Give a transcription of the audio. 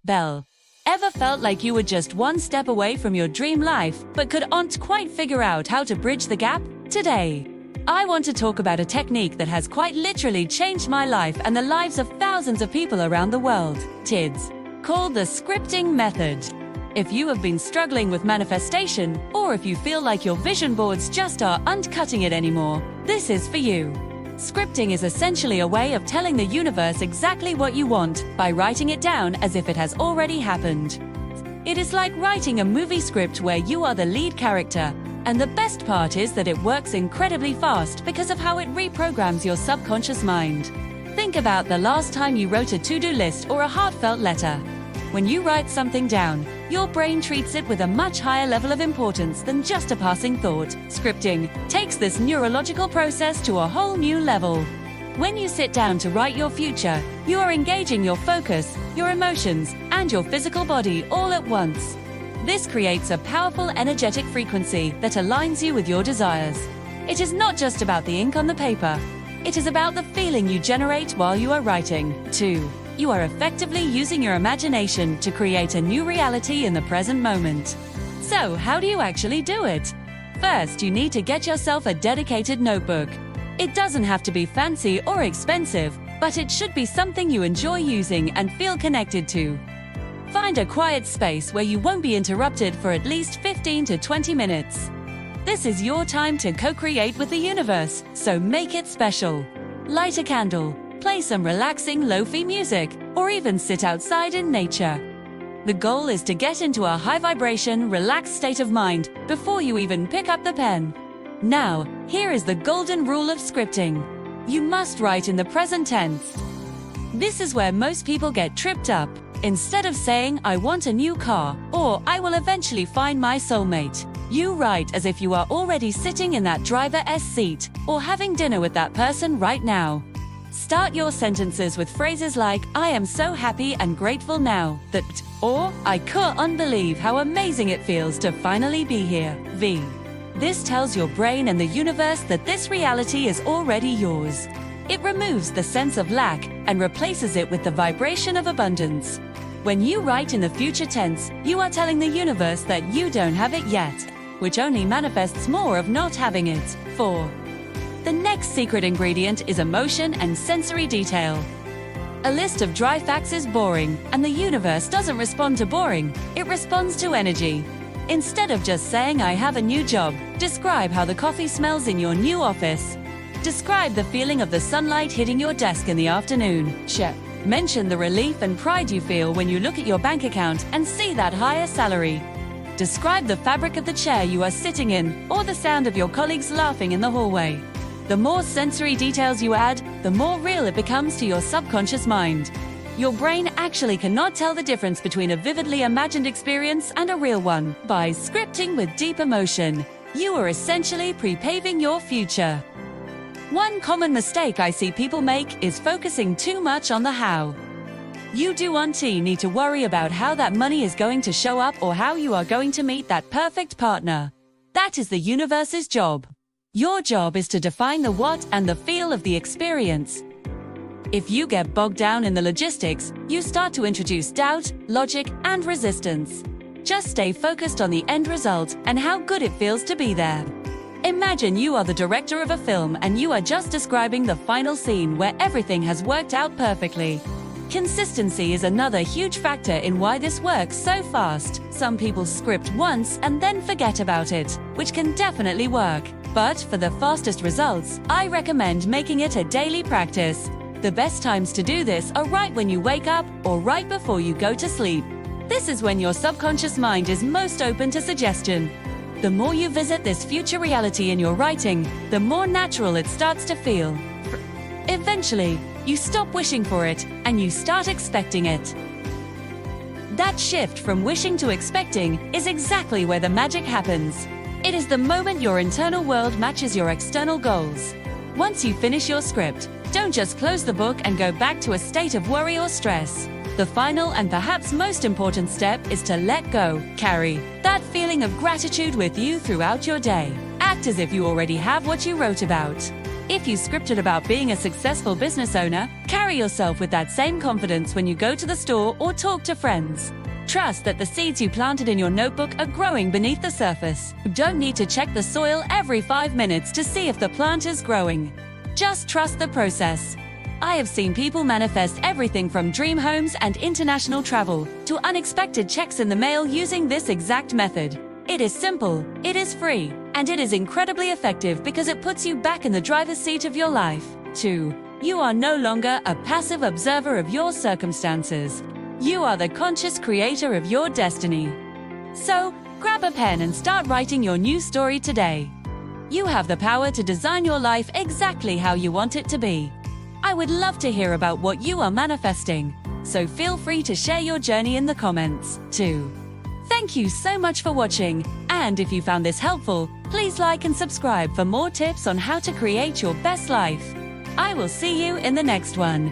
Bell. Ever felt like you were just one step away from your dream life, but couldn't quite figure out how to bridge the gap? Today, I want to talk about a technique that has quite literally changed my life and the lives of thousands of people around the world. TIDS, called the scripting method. If you have been struggling with manifestation, or if you feel like your vision boards just aren't cutting it anymore, this is for you. Scripting is essentially a way of telling the universe exactly what you want by writing it down as if it has already happened. It is like writing a movie script where you are the lead character, and the best part is that it works incredibly fast because of how it reprograms your subconscious mind. Think about the last time you wrote a to-do list or a heartfelt letter. When you write something down, your brain treats it with a much higher level of importance than just a passing thought. Scripting takes this neurological process to a whole new level. When you sit down to write your future, you are engaging your focus, your emotions, and your physical body all at once. This creates a powerful energetic frequency that aligns you with your desires. It is not just about the ink on the paper. It is about the feeling you generate while you are writing. 2. You are effectively using your imagination to create a new reality in the present moment. So, how do you actually do it? First, you need to get yourself a dedicated notebook. It doesn't have to be fancy or expensive, but it should be something you enjoy using and feel connected to. Find a quiet space where you won't be interrupted for at least 15 to 20 minutes. This is your time to co-create with the universe, so make it special. Light a candle. Play some relaxing lo-fi music, or even sit outside in nature. The goal is to get into a high-vibration, relaxed state of mind before you even pick up the pen. Now, here is the golden rule of scripting. You must write in the present tense. This is where most people get tripped up. Instead of saying, "I want a new car," or "I will eventually find my soulmate," you write as if you are already sitting in that driver's seat, or having dinner with that person right now. Start your sentences with phrases like, "I am so happy and grateful now that," or "I can't believe how amazing it feels to finally be here." This tells your brain and the universe that this reality is already yours. It removes the sense of lack and replaces it with the vibration of abundance. When you write in the future tense, you are telling the universe that you don't have it yet, which only manifests more of not having it. 4. The next secret ingredient is emotion and sensory detail. A list of dry facts is boring, and the universe doesn't respond to boring, it responds to energy. Instead of just saying, "I have a new job," describe how the coffee smells in your new office. Describe the feeling of the sunlight hitting your desk in the afternoon. Mention the relief and pride you feel when you look at your bank account and see that higher salary. Describe the fabric of the chair you are sitting in, or the sound of your colleagues laughing in the hallway. The more sensory details you add, the more real it becomes to your subconscious mind. Your brain actually cannot tell the difference between a vividly imagined experience and a real one. By scripting with deep emotion, you are essentially pre-paving your future. One common mistake I see people make is focusing too much on the how. You don't need to worry about how that money is going to show up or how you are going to meet that perfect partner. That is the universe's job. Your job is to define the what and the feel of the experience. If you get bogged down in the logistics, you start to introduce doubt, logic, and resistance. Just stay focused on the end result and how good it feels to be there. Imagine you are the director of a film and you are just describing the final scene where everything has worked out perfectly. Consistency is another huge factor in why this works so fast. Some people script once and then forget about it, which can definitely work. But for the fastest results, I recommend making it a daily practice. The best times to do this are right when you wake up or right before you go to sleep. This is when your subconscious mind is most open to suggestion. The more you visit this future reality in your writing, the more natural it starts to feel. Eventually, you stop wishing for it and you start expecting it. That shift from wishing to expecting is exactly where the magic happens. It is the moment your internal world matches your external goals. Once you finish your script, don't just close the book and go back to a state of worry or stress. The final and perhaps most important step is to let go. Carry that feeling of gratitude with you throughout your day. Act as if you already have what you wrote about. If you scripted about being a successful business owner, Carry yourself with that same confidence when you go to the store or talk to friends. Trust that the seeds you planted in your notebook are growing beneath the surface. You don't need to check the soil every 5 minutes to see if the plant is growing. Just trust the process. I have seen people manifest everything from dream homes and international travel to unexpected checks in the mail using this exact method. It is simple, it is free, and it is incredibly effective because it puts you back in the driver's seat of your life. 2. You are no longer a passive observer of your circumstances. You are the conscious creator of your destiny. So, grab a pen and start writing your new story today. You have the power to design your life exactly how you want it to be. I would love to hear about what you are manifesting, so feel free to share your journey in the comments, too. Thank you so much for watching, and if you found this helpful, please like and subscribe for more tips on how to create your best life. I will see you in the next one.